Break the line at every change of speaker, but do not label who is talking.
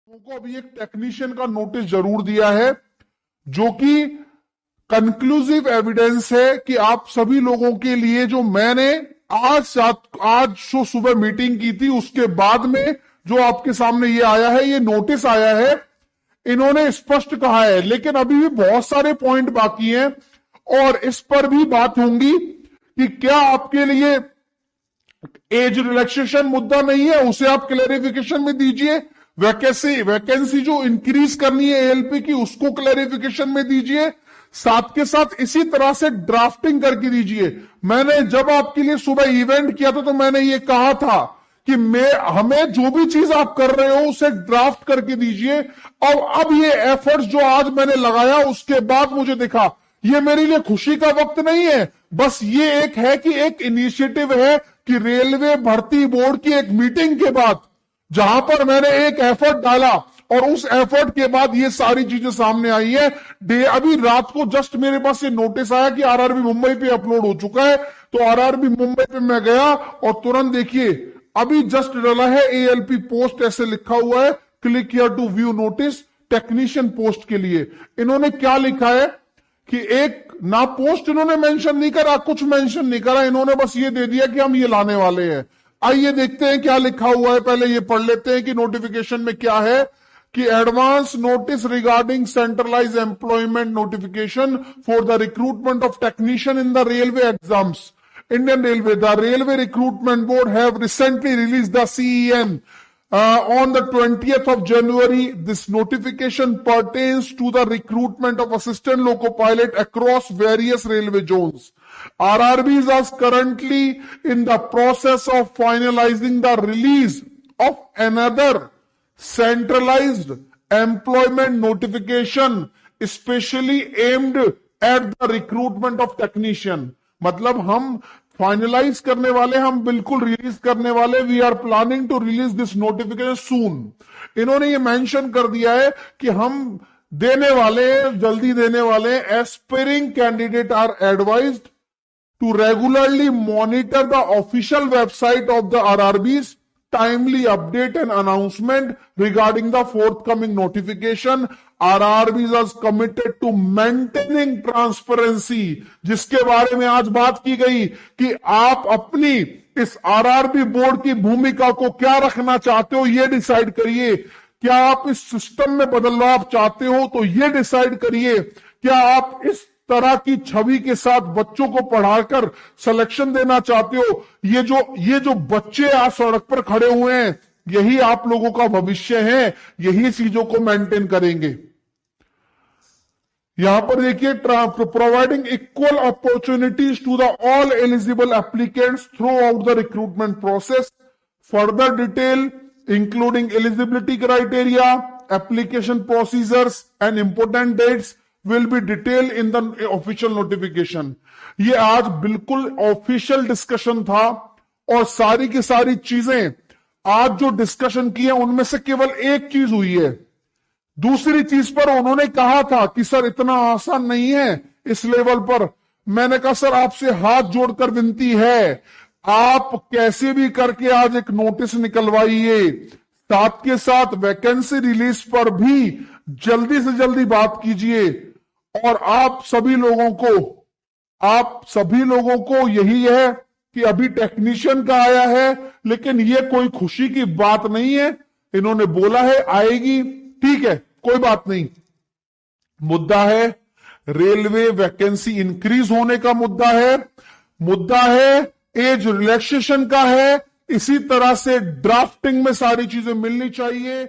को अभी एक टेक्नीशियन का नोटिस जरूर दिया है, जो कि कंक्लूसिव एविडेंस है कि आप सभी लोगों के लिए जो मैंने आज जो सुबह मीटिंग की थी उसके बाद में जो आपके सामने ये आया है, ये नोटिस आया है, इन्होंने स्पष्ट कहा है। लेकिन अभी भी बहुत सारे पॉइंट बाकी हैं और इस पर भी बात होंगी कि क्या आपके लिए एज रिलैक्सेशन मुद्दा नहीं है, उसे आप क्लैरिफिकेशन में दीजिए। वैकेंसी जो इंक्रीज करनी है एएलपी की, उसको क्लैरिफिकेशन में दीजिए। साथ के साथ इसी तरह से ड्राफ्टिंग करके दीजिए। मैंने जब आपके लिए सुबह इवेंट किया था तो मैंने ये कहा था कि हमें जो भी चीज आप कर रहे हो उसे ड्राफ्ट करके दीजिए। और अब ये एफर्ट्स जो आज मैंने लगाया उसके बाद मुझे दिखा, ये मेरे लिए खुशी का वक्त नहीं है, बस ये एक है कि एक इनिशिएटिव है कि रेलवे भर्ती बोर्ड की एक मीटिंग के बाद जहां पर मैंने एक एफर्ट डाला और उस एफर्ट के बाद ये सारी चीजें सामने आई है। अभी रात को जस्ट मेरे पास ये नोटिस आया कि आरआरबी मुंबई पे अपलोड हो चुका है, तो आरआरबी मुंबई पे मैं गया और तुरंत देखिए अभी जस्ट डाला है एएलपी पोस्ट, ऐसे लिखा हुआ है, click here to view notice technician post के लिए। इन्होंने क्या लिखा है कि एक ना पोस्ट इन्होंने मेंशन नहीं करा, कुछ मेंशन नहीं करा, इन्होंने बस ये दे दिया कि हम ये लाने वाले हैं। आइए देखते हैं क्या लिखा हुआ है, पहले ये पढ़ लेते हैं कि नोटिफिकेशन में क्या है कि advance notice regarding centralised employment notification for the recruitment of technician in the railway exams Indian Railway. The Railway Recruitment Board have recently released the CEM on the 20th of January. This notification pertains to the recruitment of assistant loco pilot across various railway zones. RRBs are currently in the process of finalizing the release of another centralized employment notification, especially aimed at the recruitment of technician. मतलब हम finalise करने वाले, हम बिल्कुल release करने वाले, we are planning to release this notification soon. इन्होंने ये मेंशन कर दिया है कि हम देने वाले, जल्दी देने वाले। Aspiring candidate are advised to regularly monitor the official website of the RRBs, timely update and announcement regarding the forthcoming notification. RRBs are committed to maintaining transparency, जिसके बारे में आज बात की गई कि आप अपनी इस आरआरबी बोर्ड की भूमिका को क्या रखना चाहते हो ये डिसाइड करिए। क्या आप इस सिस्टम में बदलाव चाहते हो तो ये डिसाइड करिए। क्या आप इस तरह की छवि के साथ बच्चों को पढ़ाकर सिलेक्शन देना चाहते हो। ये जो बच्चे आज सड़क पर खड़े हुए हैं, यही आप लोगों का भविष्य है, यही चीजों को मेंटेन करेंगे। यहां पर देखिए, providing equal opportunities to the all eligible applicants throughout the recruitment process, further detail including eligibility criteria, application procedures and important dates will be detailed in the official notification. ये आज बिल्कुल official discussion था और सारी की सारी चीजें आज जो डिस्कशन की है उनमें से केवल एक चीज हुई है। दूसरी चीज पर उन्होंने कहा था कि सर इतना आसान नहीं है इस लेवल पर। मैंने कहा सर आपसे हाथ जोड़कर विनती है, आप कैसे भी करके आज एक नोटिस निकलवाइए। साथ के साथ वैकेंसी रिलीज पर भी जल्दी से जल्दी बात कीजिए। और आप सभी लोगों को यही है कि अभी टेक्नीशियन का आया है, लेकिन ये कोई खुशी की बात नहीं है। इन्होंने बोला है आएगी, ठीक है, कोई बात नहीं। मुद्दा है रेलवे वैकेंसी इंक्रीज होने का मुद्दा है एज रिलैक्सेशन का है। इसी तरह से ड्राफ्टिंग में सारी चीजें मिलनी चाहिए।